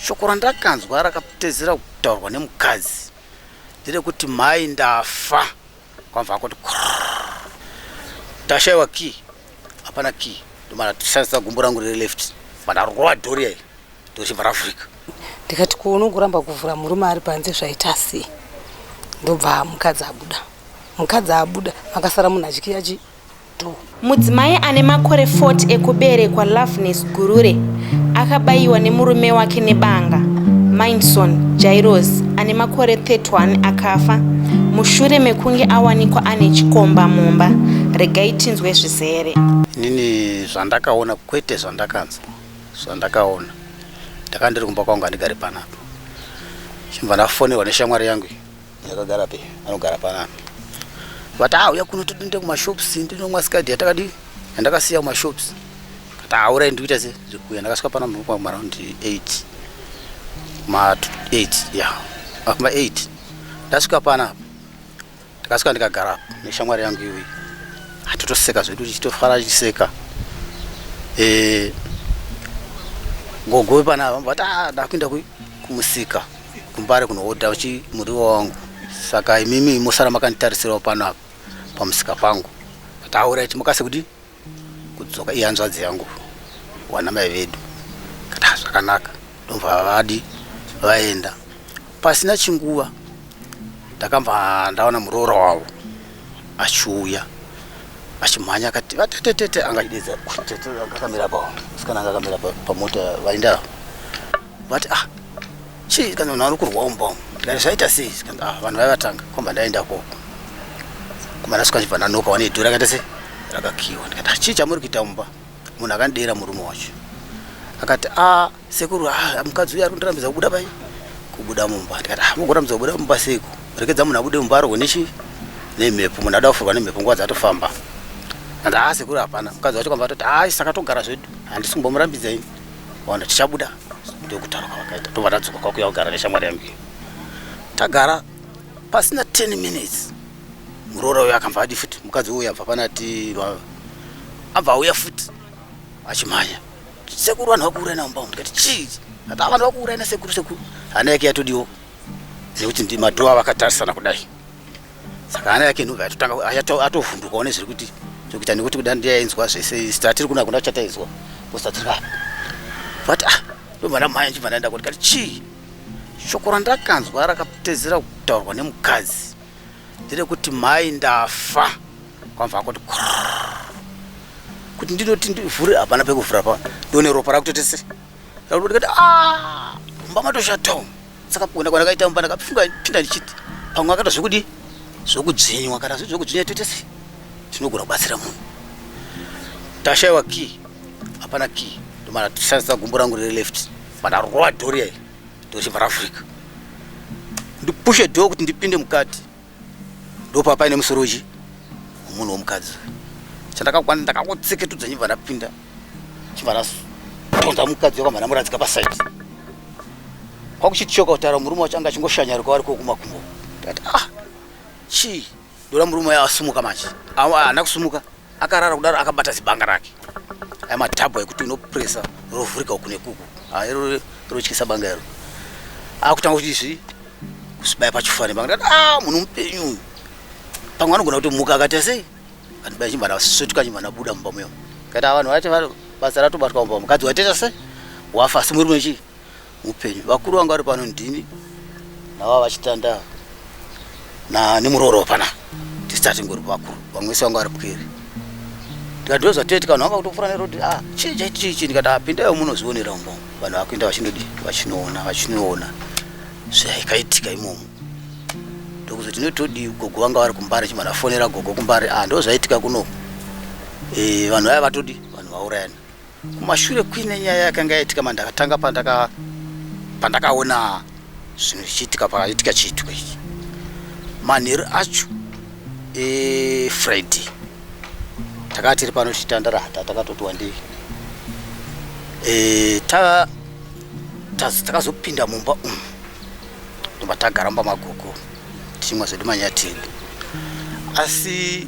shoko randakanzwa rakatedzera kutaurwa nemukadzi nderekuti mai ndafa, kwamva kuti tashayiwa key, hapana key, ndomana tishandisa gumbo rangu riri left, pandarova dhori yayi ndochibva ravhurika. Ndikati kuunongoramba kuvhura murume ari panze zvaita sei, ndobva mukadzi abuda makasara munhu achikira chi do. Mudzimai ane makore 40 ekuberekwa Loveness Gurure akabayiwa nemurume wake nebanga. Mindson Jairos ane makore 31 akafa mushure mekunge awanikwa ane chikomba mumba. Regai tinzwe zvizere. Nini zvandakaona kwete zvandakanzwa, zvandakaona ndakandiri kumba kwangu andigari panapa, chimva ndafonerwa neshamwari yangu yakagara pe anogara panapa, vati uya kuno totinde kumashops ndinomwa skadi yatakadi yandakasiya kumashops, kati aurai ndikuita se zvikuya ndakasvika panapa kwa around 8 kuma 8 ndasvika panapa ndakasvika ndikagara neshamwari yangu iyoyi atotoseka zvedu tichitofara chiseka gogo panapa vati ndakuenda kumusika kumbare kunoodha muriwo wangu, saka imimi musara makanditarisirawo panapa pamusika pangu, vati auraiti mukase kuti kudzoka ihanzvadzi yangu wana mai vedu, kati zvakanaka ndomva vadi vaenda. Pasina chinguva ndakabva ndaona muroora wavo achiuya achimhanya akati vatetete angachidedza akamira pawo sikana akamira pamota vaenda vati chii kana munhu ari kurwa umba ndikati zvaita sei, kana vanhu vaivatanga kwamba ndaenda koko kuma ndasvika ndibva ndanoka wane dhora akaita se rakakiwa, ndikati chii chamuri kuita mumba, munhu akandidera murume wacho akati sekuru mukadzi uya ari kundirambidza kubuda pai kubuda mumba, ndikati mugorambidza kubuda mumba seko, rekedza munhu abude mumba arogwe nechi nemhepo, munhu ada kufurwa nemhepo nguva dzatofamba. Andi sekuru hapana, mukadzi wacho kwamba atoti saka togara zvedu handisi kumbomurambidza ini waona tichabuda, ndokutaura kwavakaita tobva tadzoka kwakuya kugara neshamwari yangu. Tagara pasina 10 minutes muroora uyo akamva adi futi, mukadzi uyo abva panati abva auya futi achimhanya, sekuru vanhu vakuurai namumba, ndikati chii, ati vanhu vakuurai nasekuru hana yake yatodiwo nekuti ndi madhoa vakatarisana kudai, saka hana yake ndobva yatotanga atovhundukawo nezviri kuti zokuita nekuti kuda ndiyainzwa zvese statiri kuna kuna chatainzwa postatiri apa vati ndobva ndamhanya ndibva ndaenda kuti kati chii, shoko randakanzwa rakatedzera kutaurwa nemukadzi nderekuti mai ndafa, kwamva kuti ndinoti ndivhure hapana pekuvhura pa ndone ropa rakutotese ndikati mumba matoshatawo, saka kuenda kwandakaita mumba ndakafunga pinda ndichiti pamwe akaita zvekudi zvokudzinywa kana zvekudzinywa totese tinogona kubatsira munhu. Tashayiwa key, hapana key, ndomana tishandisa gumbo rangu riri left, pandarova dhori yayi ndochibva ravhurika, ndipushe dhoo kuti ndipinde mukati, ndopa paine musorochi munhu womukadzi chandakakwana ndakangotseketudza chibva ndapinda chibva ndatonza mukadzi wakabva ndamuradzika pasaidi kwakuchitshoka kutaura murume wacho anga achingoshanyarika wari kokumakumbo, ndikati chii, ndora murume wayo asumuka manje, haana kusumuka akarara kudaro akabata zibanga rake aya madhabhu ekuti unopresa rovhurika uku nekuku rotyisa banga iro akutanga kuti izvi kusibaya pachifani banga ndikati munhu mupenyu pamwe anogona kuti muka akati sei andibaya chimba ndasotuka chimba ndabuda mumba muyo, kati vanhu vati basa ratobatwa mumba mukadzi wateta sei wafa asi murume chii mupenyu. Vakuru vanga vari pano ndini nava vachitanda nemurooro pana tisitati ngori vakuru vamwese vanga vari pwiri, ndikati ndozvateti vanhu vanga kutopfuura neroti chii chaitichi, ndikati pindaiwo munozvionera mumba vanhu vakuenda vachinodi vachinoona zvaikaitika imomo, ndokuzoti ndotodi gogo vanga vari kumbare chimba ndafonera gogo kumbare ndozvaitika kuno vanhu vaya vatodi vanhu vaurayana. Kumashure kuine nyaya yakanga yaitika mandakatanga pandakaona zvinhu zvichiitika pakaitika chiitiko ichi manheru acho Friday takati tiri pano tichitandara takatoti wandei takazopinda mumba ndobva tagara mumba magogo tichimwa zvedu manyatini, asi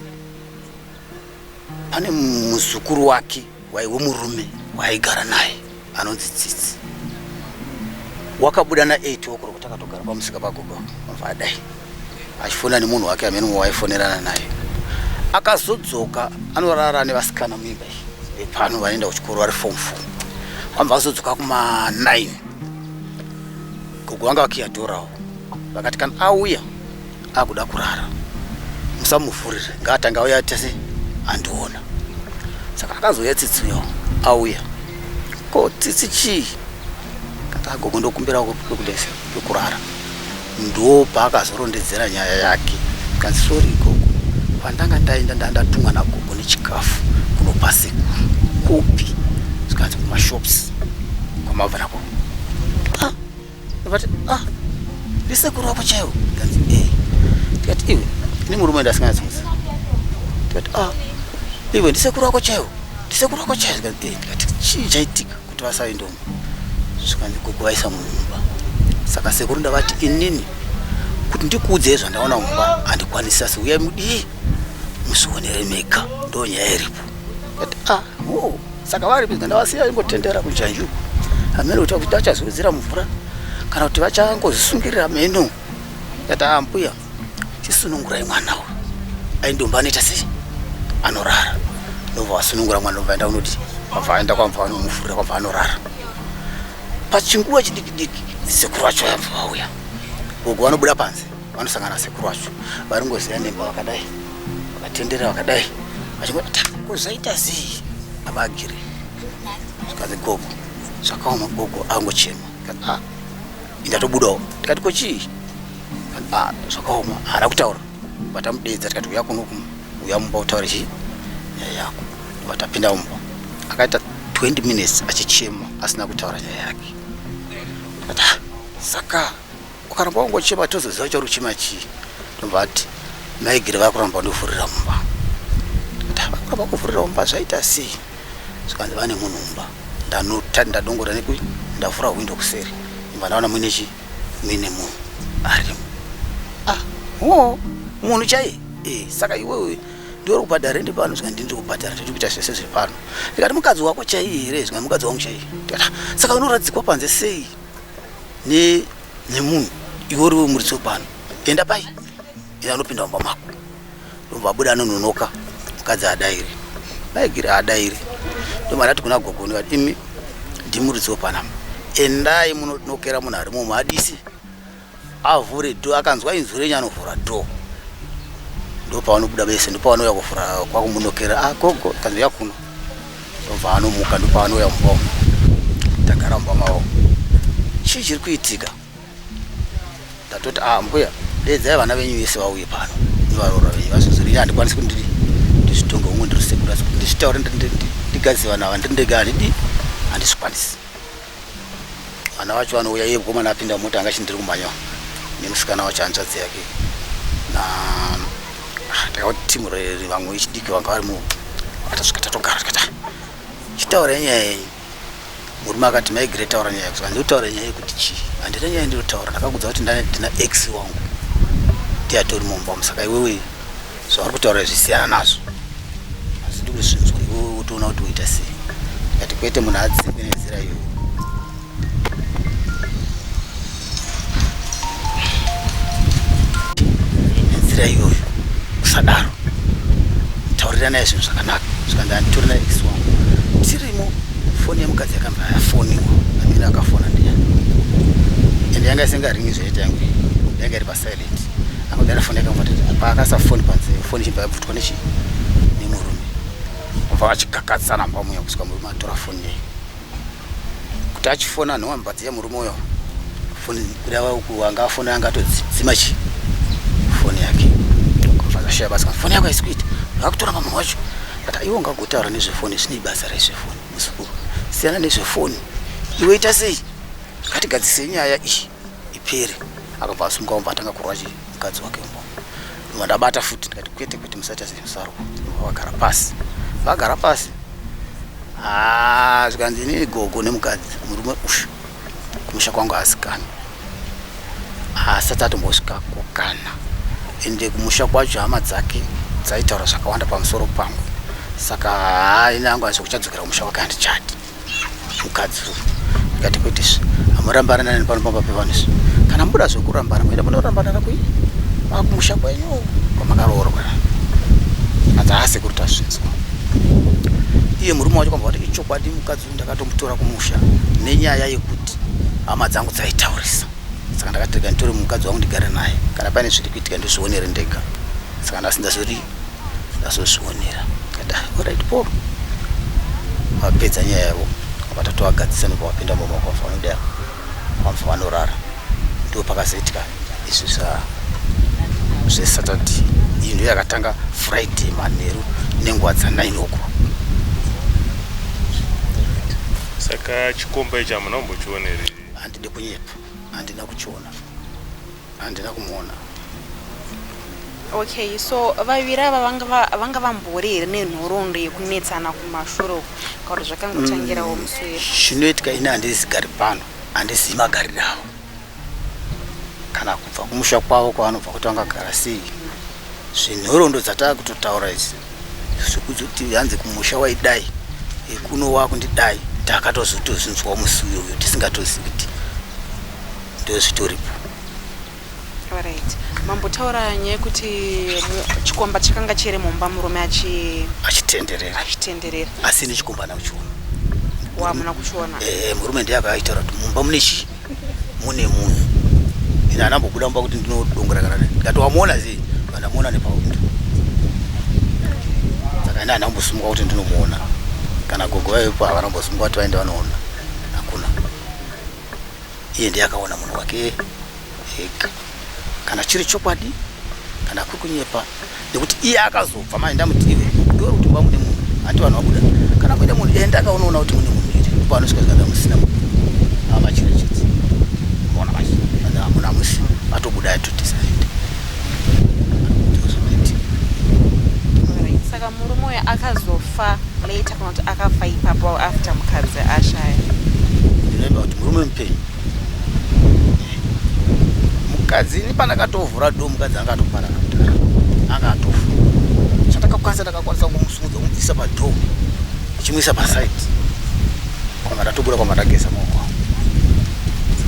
pane muzukuru wake waiwe murume waigara naye anonzi Tsitsi. wakabuda na 8 okuro kutaka togara pamusika pagogo mvadai achifona nemunhu wake amene waifonerana naye akazodzoka anorara nevasikana mimba pano vanoenda kuchikoro vari form 4 kwamba azodzoka kuma 9 gogo vanga vakiyadhorawo vakati kana auya akuda kurara musamuvhurire ngaatanga auya tese andiona saka akazouya tsitsiyo auya ko tsitsi chii kata gogo ndokumbira kudese kurara ndo paakazorondedzera nyaya yake kanzi sori gogo pandanga ndaenda ndatumwa nagogo nechikafu kunopasika kupi zikanzi kumashops kwamabvarako vati ndisekuru wako chaiwo kanzi tikati iwe ini murume ndasinganyatsunza tikati iwe ndisekuru wako chaiwo tikati chii chaitika kuti vasaindomba zvikanzi gogo vaisa mumba saka sekuru ndavati inini kuti ndikuudze zvandaona mumba handikwanisa asi uyai mudii musionere mega ndo nyaya iripo kati saka varipo ndavasiya ingotendera kunjanjuku amene kuti kuti vachazowedzera mvura kana kuti vachangozvisungirira meno kati mbuya chisunungurai mwanawo aindomba anoita sei anorara ndobva wasunungura mwana obva unoti wabva aenda kwamva anomufurira kwamva anorara pachinguva chidiki sekuru wacho yabva vauya gogo vanobuda panze vanosangana sekuru wacho varingoziya nemba vakadai vakatendera vakadai vachingoti kuzaita sei avagire zvikanzi gogo zvakaoma gogo angochema indatobudawo tikati kochii zvakaoma haana kutaura vatamudedza tikati uya kunoku uya mumba utaure chii nyaya yako vatapinda mumba akaita 20 minutes achichema asina kutaura nyaya yake kati saka ukaramba wangochema tozoziva chauri uchema chii ndombati maigire vakuramba ndovhurira mumba vakuramba kuvhurira mumba zvaita sei zvikanzi vane munhu mumba ndadongora nekui ndavhura windo kuseri imba ndaona muine munhu arimo munhu chai saka iwewe ndiori kubhadhara ende pano zvikanzi ndiri kubhadhara ndiri kuita zvese zviri pano ndikati mukadzi wako chai here zvikanzi mukadzi wangu chai ndikati saka unoradzikwa panze sei nemunhu iworiwe muritso pano enda pai enda anopinda mumba mako ndomba abuda anononoka mukadzi adairi maigiri adairi ndomba ndati kuna gogo ndikati imi ndimuritso panapa endai munonokera munhu ari mumo hadisi avhure dho akanzwa inzwi renyu anovhura dho ndopavanobuda vese ndopavanouya kuvhura kwakumunokera gogo kanzi yakuno ndobva anomuka ndopavanouya mumba umo tagara mumba mavo chii chiri kuitika ndatoti mbuya dedzai vana venyu vese vauye pano nivaroora venyu vazozoriri handikwanisi kuti ndizvitonge umwe ndirisekura ndizvitaure ndigadzi vana ava ndirindega handizvikwanisi vana vacho vanouya iye mukomana apinda mota anga chindiri kumanya nemusikana wacho hanzvadzi yake ndakauti timu vamwe vechidiki vanga vari vatasvika tatogara tikati chitaura nyaya yenyu murume akati maigire taura nyaya yekuti ndinotaura nyaya yekuti chii handina nyaya ndinotaura ndakakudza kuti ndina ex wangu ndiatori mumba saka iwewe zvauri kutaura zvisiyana nazvo asi ndikuzvinzwa iwewe utoona kuti woita sei ndikati kwete munhu adzimbe nenzira iyoyo nenzira iyoyo kusadaro taurira naye zvinhu zvakanaka zvikanzi handitori na ex wangu tirimo foni yemukadzi yakamba yafoniwa amene akafona ndiani ende yanga isingaringi zvaita yangu yanga iri pasilent angodara foni yakamva paakasafoni panze foni chimba yabvutwa nemurume obva vachigagatsana pamuya kusvika murume atora foni yayo kuti achifona nhova mbadzi yemurume uyo foni wanga afona anga atodzima chi foni yake zvashaya basa foni yako haisi kuita vakutora mamunhu wacho kati iwe ungagotaura nezvefoni zvinei basa raizvefoni musukuru siyana nezvefoni iwe ita sei ngatigadzise nyaya iyi ipere akabva asumuka umba atanga kurwa mukadzi wake umba ndabata futi ndikati kwete kwete musaita semusaro vagara pasi zvikanzi inini gogo nemukadzi murume ushu kumusha kwangu asikana asati atombosvika kukana ende kumusha kwacho hama dzake dzaitaura zvakawanda pamusoro pangu saka ine angu aziva kuchadzokera kumusha wake handichadi mukadzi ndikati kwete murambana nani pano papapevaniswa kana muda zvekurambana kuenda munorambana kui vakumusha kwenyu kwamakaroorwa adzasi kuti tazvinzwa iye murume wacho kwamba kuti ichokwadi mukadzi ndakatomutora kumusha nenyaya yekuti hama dzangu dzaitaurisa saka ndakatirika nditori mukadzi wangu ndigare naye kana pane zviri kuitika ndizvionere ndega saka ndazozvionera kada alright po vapedza nyaya yavo vatatoagadzisa nopavapinda mumakwamfa vanodaro kwamfa vanorara ndo pakazoitika izvi zvesaturday iyi ndo yakatanga friday manheru nenguva dza9 oko. Saka chikomba ichi hamuna kumbochiona here? Handidi kunyepa, handina kuchiona, handina kumuona. Okay, so vaviri ava vanga vambori here nenhoroondo yekunetsana kumashure kuti zvakangotangirawo muswero. Zvinoitika ini handizigari pano, handizivi magariro avo. Kana kubva kumusha kwavo kwavanobva kuti vangagara sei. Zvinhoroondo dzatava kutotaura idzi zvekuzoti hanzi kumusha waidai kuno wakundidai takatozotozvinzwa musi uyoyo tisingatozivi kuti ndozvitoripo. Alright. Mambotaura nyaya yekuti chikomba chakanga chiri mumba murume achitenderera. Asi nechikomba nakuchiona. Wamuna kuchiona? Murume ndiye akaitaura kuti mumba mune chi? Mune munhu. Ine anambobuda mumba kuti ndinodongora kana ndikati wamuona sei? Ndamuona nepawindo. Saka ine anambosumuka kuti ndinomuona. Kana gogo vayopo avarambosumuka kuti vaende vanoona. Hakuna. Iye ndiye akaona munhu wake ega. Kana chiri chokwadi kana kuri kunyepa nekuti iye akazobva manje ndamuti iwe ndori kuti mba mune munhu ati vanhu vabuda kana kuita munhu enda akaonaona kuti mune munhu iri panosvika zvikanga musina munhu avachirechetsi ona manje amuna musi atobuda atotisaende. Saka murume uyo akazofa later kana kuti akafa ipapo after mukadzi ashaya? Ndinoimba kuti murume mupenyu. Mukadzi ni pandakatovhura do mukadzi akatopara akatofa. Chandakakwanisa ndakakwanisa kumusumudza kumubvisa padho chimuisa paside kwamba ndatobuda kwamba ndageza maoko.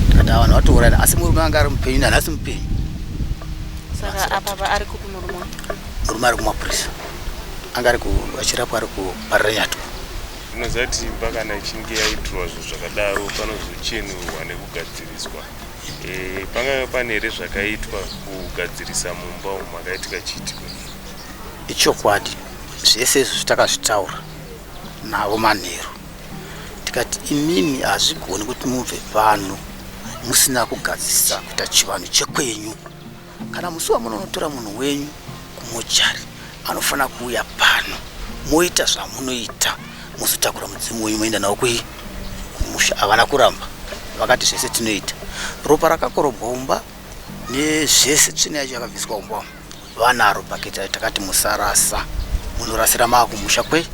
Ndikati vanhu vatourayana asi murume anga ari mupenyu nanhasi mupenyu. Saka apa ari kupi murume? Murume ari kumapurisa anga ari achirapwa ari kuparira nyatwa. Ndinozati imba kana ichinge yaitirwa zvinhu zvakadaro panozochenurwa nekugadziriswa. Panga pane here zvakaitwa kugadzirisa mumba umu makaitika chiitiko? Ichokwadi zvese izvo takazvitaura navo manheru tikati imimi hazvigoni kuti mubve pano musina kugadzirisa kuita chivanhu chekwenyu. Kana musi wamunonotora munhu wenyu kumuchari anofanira kuuya pano moita zvamunoita muzotakura mudzimu wenyu moenda nawo kumusha. Havana kuramba vakati zvese tinoita. Ropa rakakorobwa umba nezvese tsvina yacho yakabviswa umba vanaro bhaketi takati musarasa munorasira maakumusha kwenyu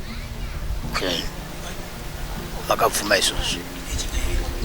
vakabvuma izvozvo.